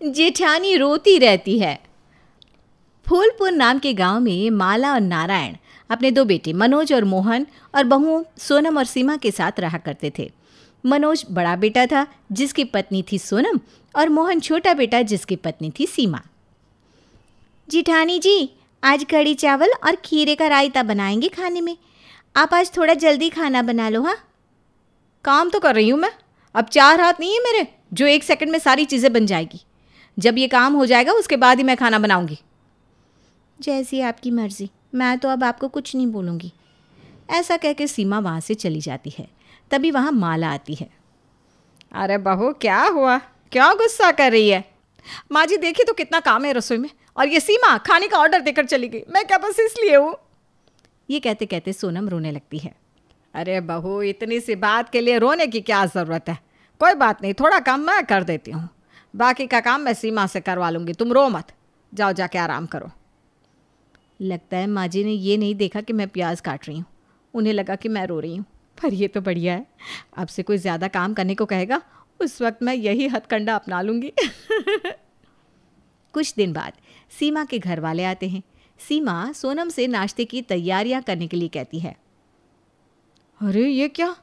जेठानी रोती रहती है। फूलपुर नाम के गांव में माला और नारायण अपने दो बेटे मनोज और मोहन और बहुओं सोनम और सीमा के साथ रहा करते थे। मनोज बड़ा बेटा था जिसकी पत्नी थी सोनम, और मोहन छोटा बेटा जिसकी पत्नी थी सीमा। जेठानी जी, आज कढ़ी चावल और खीरे का रायता बनाएंगे खाने में। आप आज थोड़ा जल्दी खाना बना लो। हाँ, काम तो कर रही हूँ मैं। अब 4 हाथ नहीं है मेरे जो 1 सेकंड में सारी चीज़ें बन जाएगी। जब ये काम हो जाएगा उसके बाद ही मैं खाना बनाऊंगी। जैसी आपकी मर्जी, मैं तो अब आपको कुछ नहीं बोलूँगी। ऐसा कहकर सीमा वहाँ से चली जाती है। तभी वहाँ माला आती है। अरे बहू, क्या हुआ? क्यों गुस्सा कर रही है? माँ जी देखी तो कितना काम है रसोई में, और ये सीमा खाने का ऑर्डर देकर चली गई। मैं क्या बस इसलिए हूँ? ये कहते कहते सोनम रोने लगती है। अरे बहू, इतनी सी बात के लिए रोने की क्या ज़रूरत है? कोई बात नहीं, थोड़ा काम मैं कर देती हूँ। बाकी का काम मैं सीमा से करवा लूँगी। तुम रो मत, जाओ जाके आराम करो। लगता है माँ जी ने ये नहीं देखा कि मैं प्याज काट रही हूँ। उन्हें लगा कि मैं रो रही हूँ। पर ये तो बढ़िया है, अब से कोई ज़्यादा काम करने को कहेगा उस वक्त मैं यही हथकंडा अपना लूँगी। कुछ दिन बाद सीमा के घर वाले आते हैं। सीमा सोनम से नाश्ते की तैयारियां करने के लिए कहती है। अरे ये क्या?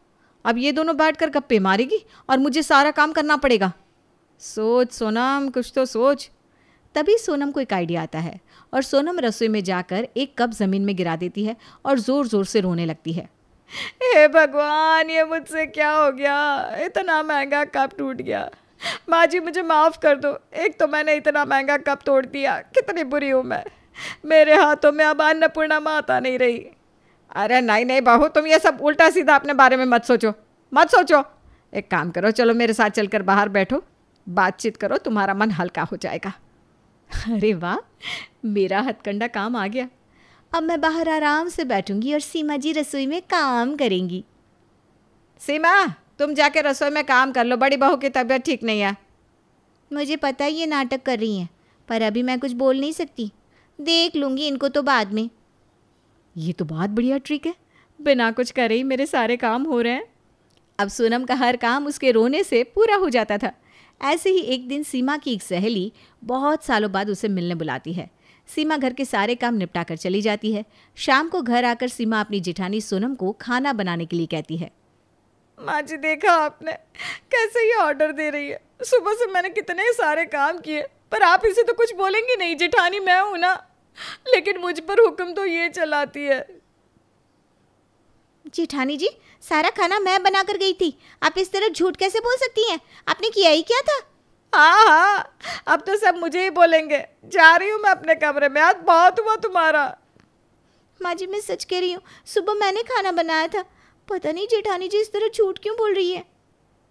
अब ये दोनों बैठकर गप्पे मारेगी और मुझे सारा काम करना पड़ेगा। सोच सोनम, कुछ तो सोच। तभी सोनम को एक आइडिया आता है और सोनम रसोई में जाकर एक कप ज़मीन में गिरा देती है और ज़ोर ज़ोर से रोने लगती है। हे भगवान, ये मुझसे क्या हो गया? इतना महंगा कप टूट गया। माँ जी मुझे माफ़ कर दो। एक तो मैंने इतना महंगा कप तोड़ दिया। कितनी बुरी हूँ मैं। मेरे हाथों में अब अन्नपूर्णा माता नहीं रही। अरे नहीं नहीं बहू, तुम ये सब उल्टा सीधा अपने बारे में मत सोचो, मत सोचो। एक काम करो, चलो मेरे साथ चलकर बाहर बैठो, बातचीत करो, तुम्हारा मन हल्का हो जाएगा। अरे वाह, मेरा हथकंडा काम आ गया। अब मैं बाहर आराम से बैठूंगी और सीमा जी रसोई में काम करेंगी। सीमा, तुम जाके रसोई में काम कर लो, बड़ी बहू की तबीयत ठीक नहीं है। मुझे पता है ये नाटक कर रही हैं, पर अभी मैं कुछ बोल नहीं सकती। देख लूँगी इनको तो बाद में। ये तो बहुत बढ़िया ट्रिक है, बिना कुछ करे ही मेरे सारे काम हो रहे हैं। अब सोनम का हर काम उसके रोने से पूरा हो जाता था। ऐसे ही एक दिन सीमा की एक सहेली बहुत सालों बाद उसे मिलने बुलाती है। सीमा घर के सारे काम निपटा कर चली जाती है। शाम को घर आकर सीमा अपनी जेठानी सोनम को खाना बनाने के लिए कहती है। माँ जी देखा आपने कैसे ये ऑर्डर दे रही है? सुबह से मैंने कितने सारे काम किए, पर आप इसे तो कुछ बोलेंगी नहीं। जेठानी मैं हूं ना, लेकिन मुझ पर हुक्म तो ये चलाती है। जेठानी जी, सारा खाना मैं बना कर गई थी। आप इस तरह झूठ कैसे बोल सकती हैं? आपने किया ही क्या था? हाँ हाँ, अब तो सब मुझे ही बोलेंगे। जा रही हूँ मैं अपने कमरे में, आज बहुत हुआ तुम्हारा। माँ जी मैं सच कह रही हूँ, सुबह मैंने खाना बनाया था। पता नहीं जेठानी जी इस तरह झूठ क्यों बोल रही है।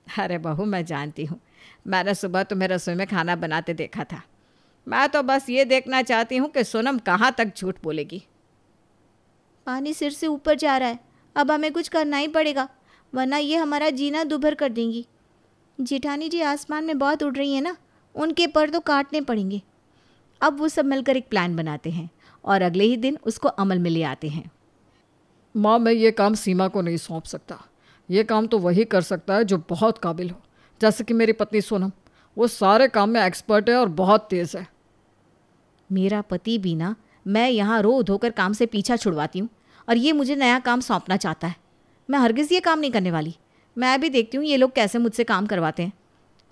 अरे बहू, मैं जानती हूँ, मैंने सुबह तुम्हें रसोई में खाना बनाते देखा था। मैं तो बस ये देखना चाहती हूँ कि सोनम कहाँ तक झूठ बोलेगी। पानी सिर से ऊपर जा रहा है, अब हमें कुछ करना ही पड़ेगा, वरना ये हमारा जीना दुभर कर देंगी। जेठानी जी आसमान में बहुत उड़ रही है ना, उनके पर तो काटने पड़ेंगे। अब वो सब मिलकर एक प्लान बनाते हैं और अगले ही दिन उसको अमल में ले आते हैं। माँ, मैं ये काम सीमा को नहीं सौंप सकता। ये काम तो वही कर सकता है जो बहुत काबिल हो, जैसे कि मेरी पत्नी सोनम। वो सारे काम में एक्सपर्ट है और बहुत तेज़ है। मेरा पति भी ना, मैं यहाँ रो धोकर काम से पीछा छुड़वाती हूँ और ये मुझे नया काम सौंपना चाहता है। मैं हरगिज़ ये काम नहीं करने वाली। मैं भी देखती हूँ ये लोग कैसे मुझसे काम करवाते हैं।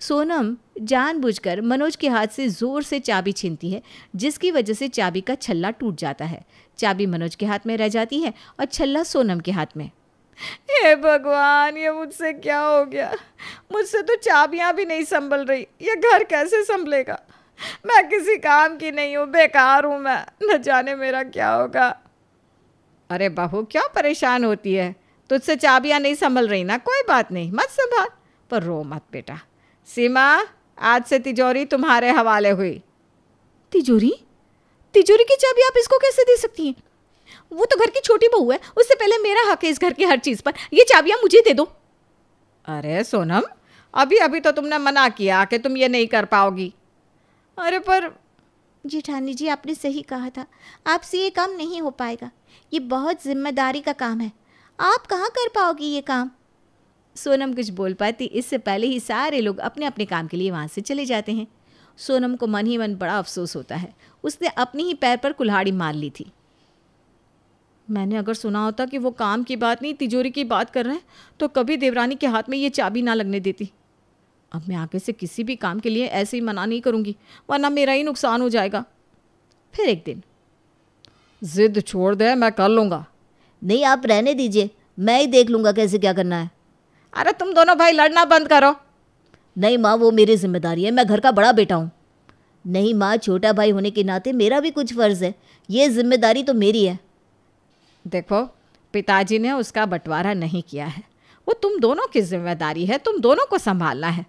सोनम जानबूझकर मनोज के हाथ से ज़ोर से चाबी छीनती है, जिसकी वजह से चाबी का छल्ला टूट जाता है। चाबी मनोज के हाथ में रह जाती है और छल्ला सोनम के हाथ में। हे भगवान, ये मुझसे क्या हो गया? मुझसे तो चाबियां भी नहीं संभल रही, ये घर कैसे संभलेगा? मैं किसी काम की नहीं हूँ, बेकार हूँ मैं, न जाने मेरा क्या होगा। अरे बहू, क्यों परेशान होती है? तुझसे चाबियां नहीं संभल रही ना, कोई बात नहीं, मत संभाल, पर रो मत बेटा। सीमा, आज से तिजोरी तुम्हारे हवाले हुई। तिजोरी? तिजोरी की चाबी आप इसको कैसे दे सकती हैं? वो तो घर की छोटी बहू है, उससे पहले मेरा हक है इस घर की हर चीज़ पर। ये चाबियां मुझे दे दो। अरे सोनम, अभी अभी तो तुमने मना किया कि तुम ये नहीं कर पाओगी। अरे पर जेठानी जी, आपने सही कहा था, आपसे ये काम नहीं हो पाएगा। ये बहुत जिम्मेदारी का काम है, आप कहाँ कर पाओगी ये काम। सोनम कुछ बोल पाती इससे पहले ही सारे लोग अपने अपने काम के लिए वहाँ से चले जाते हैं। सोनम को मन ही मन बड़ा अफसोस होता है। उसने अपनी ही पैर पर कुल्हाड़ी मार ली थी। मैंने अगर सुना होता कि वो काम की बात नहीं तिजोरी की बात कर रहे हैं तो कभी देवरानी के हाथ में ये चाबी ना लगने देती। अब मैं आगे से किसी भी काम के लिए ऐसे ही मना नहीं करूँगी, वरना मेरा ही नुकसान हो जाएगा। फिर एक दिन, जिद छोड़ दे, मैं कर लूँगा। नहीं, आप रहने दीजिए, मैं ही देख लूँगा कैसे क्या करना है। अरे तुम दोनों भाई लड़ना बंद करो। नहीं माँ, वो मेरी जिम्मेदारी है, मैं घर का बड़ा बेटा हूँ। नहीं माँ, छोटा भाई होने के नाते मेरा भी कुछ फ़र्ज़ है, ये जिम्मेदारी तो मेरी है। देखो, पिताजी ने उसका बंटवारा नहीं किया है, वो तुम दोनों की जिम्मेदारी है, तुम दोनों को संभालना है।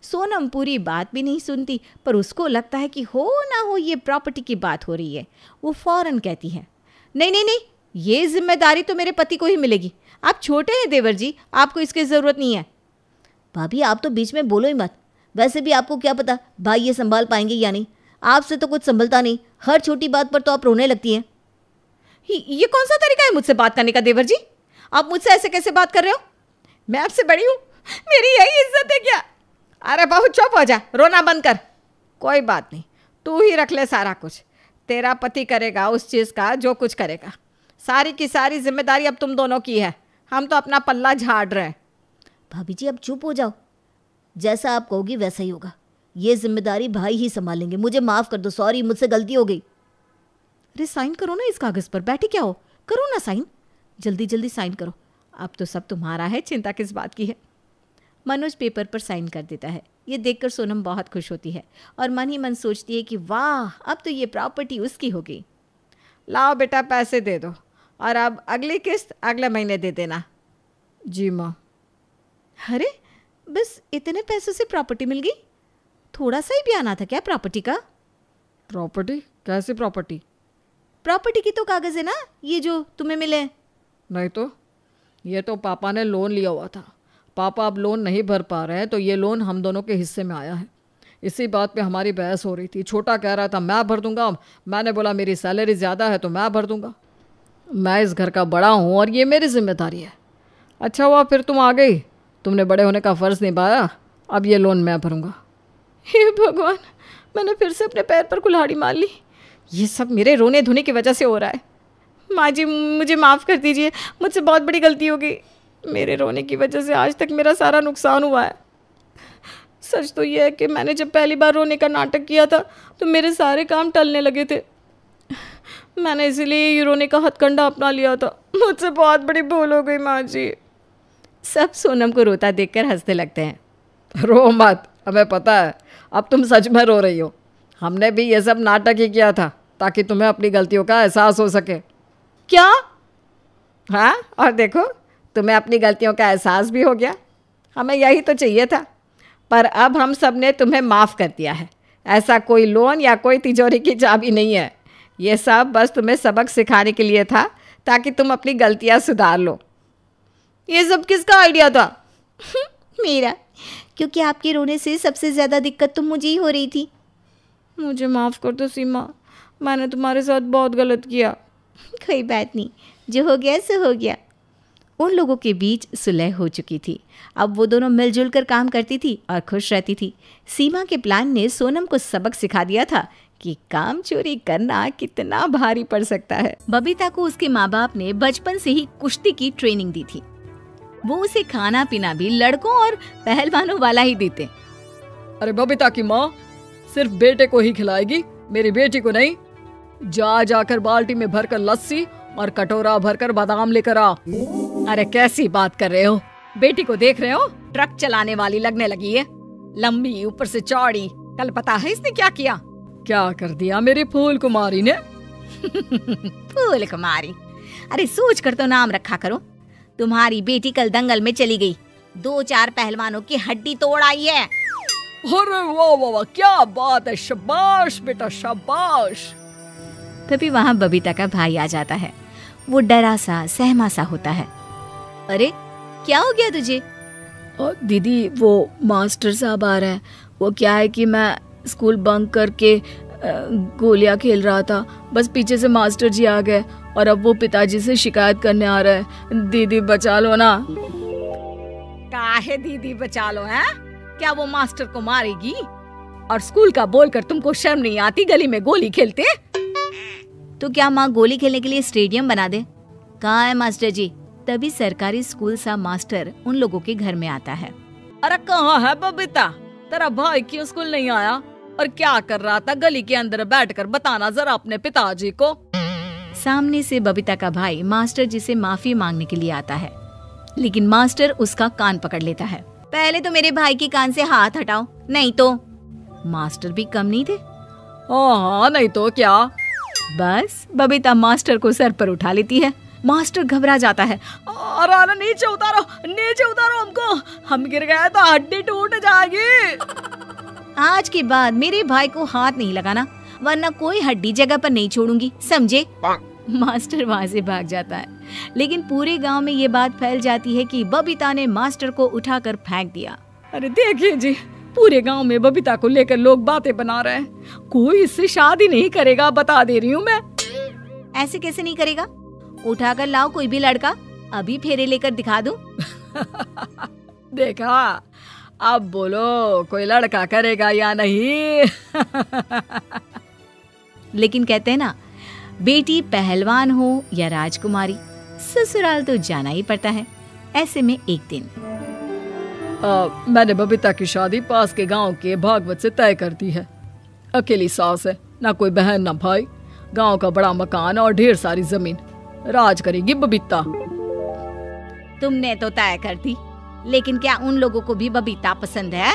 सोनम पूरी बात भी नहीं सुनती, पर उसको लगता है कि हो ना हो ये प्रॉपर्टी की बात हो रही है। वो फौरन कहती है, नहीं नहीं नहीं, ये जिम्मेदारी तो मेरे पति को ही मिलेगी। आप छोटे हैं देवर जी, आपको इसकी ज़रूरत नहीं है। भाभी आप तो बीच में बोलो ही मत। वैसे भी आपको क्या पता भाई ये संभाल पाएंगे या नहीं। आपसे तो कुछ संभलता नहीं, हर छोटी बात पर तो आप रोने लगती हैं। ये कौन सा तरीका है मुझसे बात करने का देवर जी? आप मुझसे ऐसे कैसे बात कर रहे हो? मैं आपसे बड़ी हूँ, मेरी यही इज्जत है क्या? अरे बहू चुप हो जा, रोना बंद कर। कोई बात नहीं, तू ही रख ले सारा कुछ। तेरा पति करेगा उस चीज़ का जो कुछ करेगा। सारी की सारी जिम्मेदारी अब तुम दोनों की है, हम तो अपना पल्ला झाड़ रहे हैं। भाभी जी अब चुप हो जाओ, जैसा आप कहोगी वैसा ही होगा। ये जिम्मेदारी भाई ही संभालेंगे, मुझे माफ़ कर दो, सॉरी मुझसे गलती हो गई। अरे साइन करो ना इस कागज़ पर, बैठे क्या हो, करो ना साइन, जल्दी जल्दी साइन करो। अब तो सब तुम्हारा है, चिंता किस बात की है। मनोज पेपर पर साइन कर देता है। ये देखकर सोनम बहुत खुश होती है और मन ही मन सोचती है कि वाह, अब तो ये प्रॉपर्टी उसकी हो गई। लाओ बेटा पैसे दे दो, और अब अगली किस्त अगले महीने दे देना। जी माँ। अरे बस इतने पैसों से प्रॉपर्टी मिल गई? थोड़ा सा ही भी आना था क्या प्रॉपर्टी का? प्रॉपर्टी? कैसी प्रॉपर्टी? प्रॉपर्टी की तो कागज़ है ना, ये जो तुम्हें मिले। नहीं तो, ये तो पापा ने लोन लिया हुआ था। पापा अब लोन नहीं भर पा रहे हैं तो ये लोन हम दोनों के हिस्से में आया है। इसी बात पे हमारी बहस हो रही थी। छोटा कह रहा था मैं भर दूंगा, मैंने बोला मेरी सैलरी ज़्यादा है तो मैं भर दूंगा। मैं इस घर का बड़ा हूँ और ये मेरी जिम्मेदारी है। अच्छा हुआ फिर तुम आ गई, तुमने बड़े होने का फ़र्ज़ निभाया, अब ये लोन मैं भरूंगा। हे भगवान, मैंने फिर से अपने पैर पर कुल्हाड़ी मार ली। ये सब मेरे रोने धोने की वजह से हो रहा है। माँ जी मुझे माफ़ कर दीजिए, मुझसे बहुत बड़ी गलती हो गई। मेरे रोने की वजह से आज तक मेरा सारा नुकसान हुआ है। सच तो ये है कि मैंने जब पहली बार रोने का नाटक किया था तो मेरे सारे काम टलने लगे थे। मैंने इसीलिए ये रोने का हथकंडा अपना लिया था। मुझसे बहुत बड़ी भूल हो गई माँ जी। सब सोनम को रोता देखकर हंसने लगते हैं। रो मत, हमें पता है अब तुम सच में रो रही हो। हमने भी ये सब नाटक ही किया था ताकि तुम्हें अपनी गलतियों का एहसास हो सके। क्या? हाँ, और देखो तुम्हें अपनी गलतियों का एहसास भी हो गया। हमें यही तो चाहिए था। पर अब हम सब ने तुम्हें माफ़ कर दिया है। ऐसा कोई लोन या कोई तिजोरी की चाबी नहीं है। ये सब बस तुम्हें सबक सिखाने के लिए था ताकि तुम अपनी गलतियाँ सुधार लो। ये सब किसका आइडिया था? मेरा, क्योंकि आपके रोने से सबसे ज़्यादा दिक्कत तो मुझे ही हो रही थी। मुझे माफ़ कर दो सीमा, मैंने तुम्हारे साथ बहुत गलत किया। कोई बात नहीं, जो हो गया सो हो गया। उन लोगों के बीच सुलह हो चुकी थी। अब वो दोनों मिलजुल कर काम करती थी और खुश रहती थी। सीमा के प्लान ने सोनम को सबक सिखा दिया था कि काम चोरी करना कितना भारी पड़ सकता है। बबीता को उसके माँ बाप ने बचपन से ही कुश्ती की ट्रेनिंग दी थी। वो उसे खाना पीना भी लड़कों और पहलवानों वाला ही देते। अरे बबीता की माँ सिर्फ बेटे को ही खिलाएगी, मेरी बेटी को नहीं। जा जाकर बाल्टी में भरकर लस्सी और कटोरा भरकर बादाम लेकर आ। अरे कैसी बात कर रहे हो? बेटी को देख रहे हो, ट्रक चलाने वाली लगने लगी है, लंबी ऊपर से चौड़ी। कल पता है इसने क्या किया? क्या कर दिया मेरी फूल कुमारी ने? फूल कुमारी? अरे सोच कर तो नाम रखा करो। तुम्हारी बेटी कल दंगल में चली गई, 2-4 पहलवानों की हड्डी तोड़ आई है। अरे वाह वाह वाह, क्या बात है, शाबाश बेटा शाबाश। तभी वहाँ बबीता का भाई आ जाता है। वो डरा सा सहमा सा होता है। अरे क्या हो गया तुझे? दीदी वो मास्टर साहब आ रहे हैं। वो क्या है कि मैं स्कूल बंक करके गोलियां खेल रहा था, बस पीछे से मास्टर जी आ गए और अब वो पिताजी से शिकायत करने आ रहा है। दीदी बचा लो ना। काहे दीदी बचा लो है? क्या वो मास्टर को मारेगी? और स्कूल का बोलकर तुमको शर्म नहीं आती? गली में गोली खेलते। तो क्या माँ गोली खेलने के लिए स्टेडियम बना दे? कहाँ है मास्टर जी? तभी सरकारी स्कूल सा मास्टर उन लोगों के घर में आता है। अरे कहाँ है बबीता? तेरा भाई क्यों स्कूल नहीं आया और क्या कर रहा था गली के अंदर बैठकर? बताना जरा अपने पिताजी को। सामने से बबीता का भाई मास्टर जी से माफी मांगने के लिए आता है, लेकिन मास्टर उसका कान पकड़ लेता है। पहले तो मेरे भाई के कान से हाथ हटाओ, नहीं तो। मास्टर भी कम नहीं थे। हाँ नहीं तो क्या। बस बबीता मास्टर को सर पर उठा लेती है। मास्टर घबरा जाता है। अरे नीचे उतारो हमको, हम गिर गए तो हड्डी टूट जाएगी। आज के बाद मेरे भाई को हाथ नहीं लगाना, वरना कोई हड्डी जगह पर नहीं छोड़ूंगी, समझे? मास्टर वहाँ से भाग जाता है, लेकिन पूरे गांव में ये बात फैल जाती है कि बबीता ने मास्टर को उठाकर फेंक दिया। अरे देखिए जी, पूरे गांव में बबीता को लेकर लोग बातें बना रहे हैं। कोई इससे शादी नहीं करेगा, बता दे रही हूँ मैं। ऐसे कैसे नहीं करेगा? उठाकर लाओ कोई भी लड़का, अभी फेरे लेकर दिखा दूं। देखा, अब बोलो कोई लड़का करेगा या नहीं? लेकिन कहते हैं ना, बेटी पहलवान हो या राजकुमारी, ससुराल तो जाना ही पड़ता है। ऐसे में एक दिन मैंने बबीता की शादी पास के गांव के भागवत से तय कर दी है। अकेली सास है, ना कोई बहन ना भाई, गांव का बड़ा मकान और ढेर सारी जमीन। राज करेगी बबीता। तुमने तो तय कर दी, लेकिन क्या उन लोगों को भी बबीता पसंद है?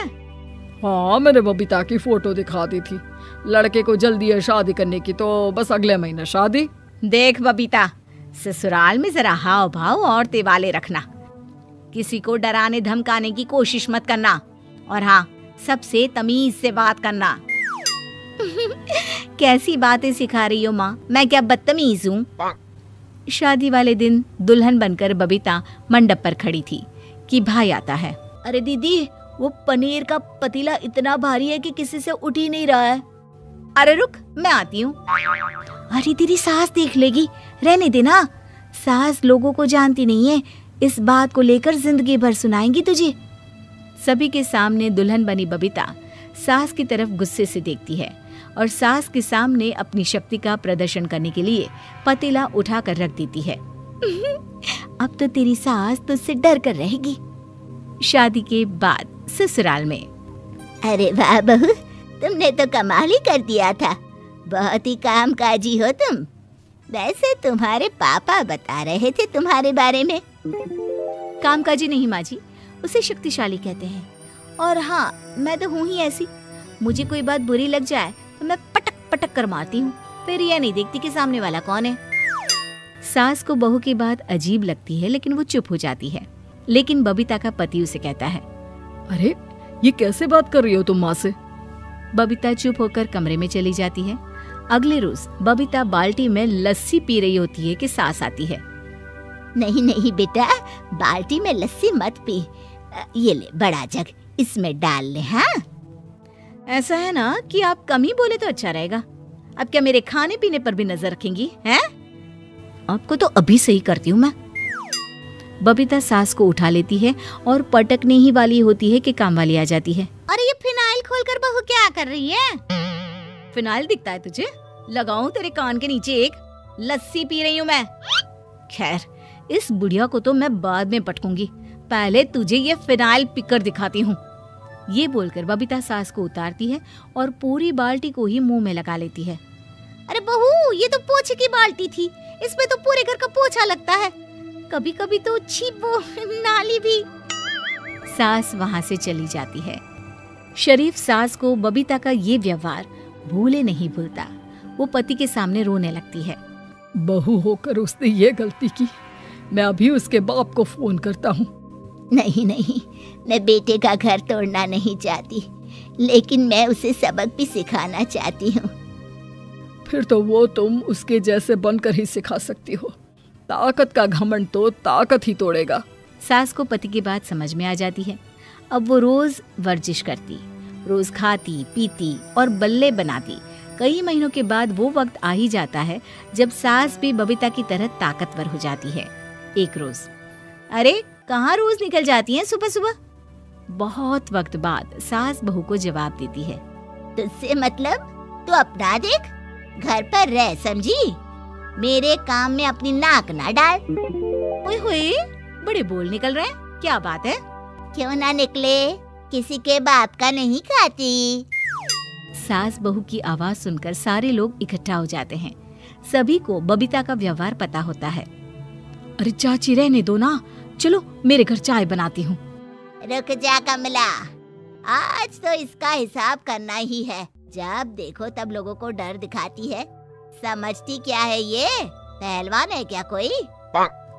हाँ, मैंने बबीता की फोटो दिखा दी थी। लड़के को जल्दी है शादी करने की, तो बस अगले महीने शादी। देख बबीता, ससुराल में जरा हाव भाव और तेवाले रखना, किसी को डराने धमकाने की कोशिश मत करना, और हाँ, सबसे तमीज से बात करना। कैसी बातें सिखा रही हो माँ, मैं क्या बदतमीज हूँ? शादी वाले दिन दुल्हन बनकर बबीता मंडप पर खड़ी थी कि भाई आता है। अरे दीदी, वो पनीर का पतीला इतना भारी है कि किसी से उठ ही नहीं रहा है। अरे रुक, मैं आती हूँ। अरे दीदी, सास देख लेगी, रहने देना। सास लोगों को जानती नहीं है, इस बात को लेकर जिंदगी भर सुनाएंगी तुझे। सभी के सामने दुल्हन बनी बबीता सास की तरफ गुस्से से देखती है और सास के सामने अपनी शक्ति का प्रदर्शन करने के लिए पतीला उठाकर रख देती है। अब तो तेरी सास तुझसे डर कर रहेगी। शादी के बाद ससुराल में। अरे वाह बहू, तुमने तो कमाल ही कर दिया था, बहुत ही कामकाजी हो तुम। वैसे तुम्हारे पापा बता रहे थे तुम्हारे बारे में। कामकाजी नहीं माँ जी, उसे शक्तिशाली कहते हैं। और हाँ, मैं तो हूँ ही ऐसी, मुझे कोई बात बुरी लग जाए तो मैं पटक पटक कर मारती हूँ, फिर यह नहीं देखती कि सामने वाला कौन है। सास को बहू की बात अजीब लगती है, लेकिन वो चुप हो जाती है। लेकिन बबीता का पति उसे कहता है, अरे ये कैसे बात कर रही हो तुम माँ से? बबीता चुप होकर कमरे में चली जाती है। अगले रोज बबीता बाल्टी में लस्सी पी रही होती है कि सास आती है। नहीं नहीं बेटा, बाल्टी में लस्सी मत पी, ये ले बड़ा जग, इसमें डाल ले। हाँ, ऐसा है ना कि आप कम ही बोले तो अच्छा रहेगा। अब क्या मेरे खाने पीने पर भी नजर रखेंगी हैं? आपको तो अभी सही करती हूँ मैं। बबीता सास को उठा लेती है और पटकने ही वाली होती है कि काम वाली आ जाती है। अरे ये फिनाइल खोलकर बहू क्या कर रही है? फिनाइल दिखता है तुझे? लगाऊं तेरे कान के नीचे एक? लस्सी पी रही हूँ मैं। खैर, इस बुढ़िया को तो मैं बाद में पटकूंगी, पहले तुझे ये फिनाइल पीकर दिखाती हूँ। ये बोलकर बबीता सास को उतारती है और पूरी बाल्टी को ही मुंह में लगा लेती है। अरे बहू, ये तो पोछे की बाल्टी थी, इसमें तो पूरे घर का पोछा लगता है, कभी कभी तो छिप वो नाली भी। सास वहाँ से चली जाती है। शरीफ सास को बबीता का ये व्यवहार भूले नहीं भूलता। वो पति के सामने रोने लगती है। बहू होकर उसने ये गलती की, मैं अभी उसके बाप को फोन करता हूँ। नहीं नहीं, मैं बेटे का घर तोड़ना नहीं चाहती, लेकिन मैं उसे सबक भी सिखाना चाहती हूँ। फिर तो वो तुम उसके जैसे बनकर ही सिखा सकती हो। ताकत का घमंड तो ताकत ही तोड़ेगा। सास को पति की बात समझ में आ जाती है। अब वो रोज वर्जिश करती, रोज खाती पीती और बल्ले बनाती। कई महीनों के बाद वो वक्त आ ही जाता है जब सास भी बबीता की तरह ताकतवर हो जाती है। एक रोज, अरे कहाँ रोज निकल जाती हैं सुबह सुबह? बहुत वक्त बाद सास बहू को जवाब देती है। तुझसे मतलब? तू अपना देख, घर पर रह, समझी? मेरे काम में अपनी नाक ना डाल। ओए होए, बड़े बोल निकल रहे हैं, क्या बात है? क्यों ना निकले, किसी के बाप का नहीं खाती। सास बहू की आवाज सुनकर सारे लोग इकट्ठा हो जाते हैं। सभी को बबीता का व्यवहार पता होता है। अरे चाची रहने दो ना, चलो मेरे घर चाय बनाती हूँ। रुक जा कमला, आज तो इसका हिसाब करना ही है। जब देखो तब लोगों को डर दिखाती है। समझती क्या है ये? पहलवान है क्या कोई?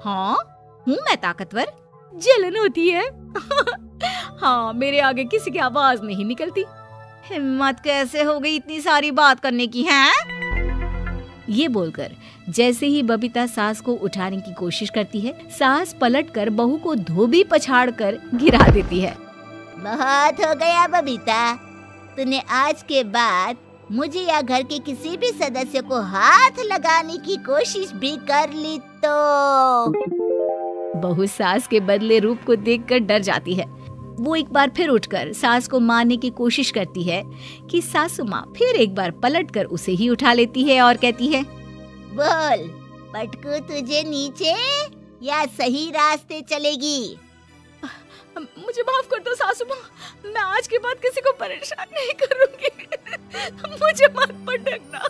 हाँ, हूँ मैं ताकतवर, जलन होती है। हाँ, मेरे आगे किसी की आवाज नहीं निकलती। हिम्मत कैसे हो गई इतनी सारी बात करने की, हैं? ये बोलकर जैसे ही बबीता सास को उठाने की कोशिश करती है, सास पलटकर बहू को धोबी पछाड़ कर गिरा देती है। बहुत हो गया बबीता, तूने आज के बाद मुझे या घर के किसी भी सदस्य को हाथ लगाने की कोशिश भी कर ली तो। बहू सास के बदले रूप को देखकर डर जाती है। वो एक बार फिर उठकर सास को मारने की कोशिश करती है कि सासू माँ फिर एक बार पलटकर उसे ही उठा लेती है और कहती है, बोल, पटकू तुझे नीचे या सही रास्ते चलेगी? मुझे माफ कर दो सासू माँ, मैं आज के बाद किसी को परेशान नहीं करूंगी। मुझे मत पटकना।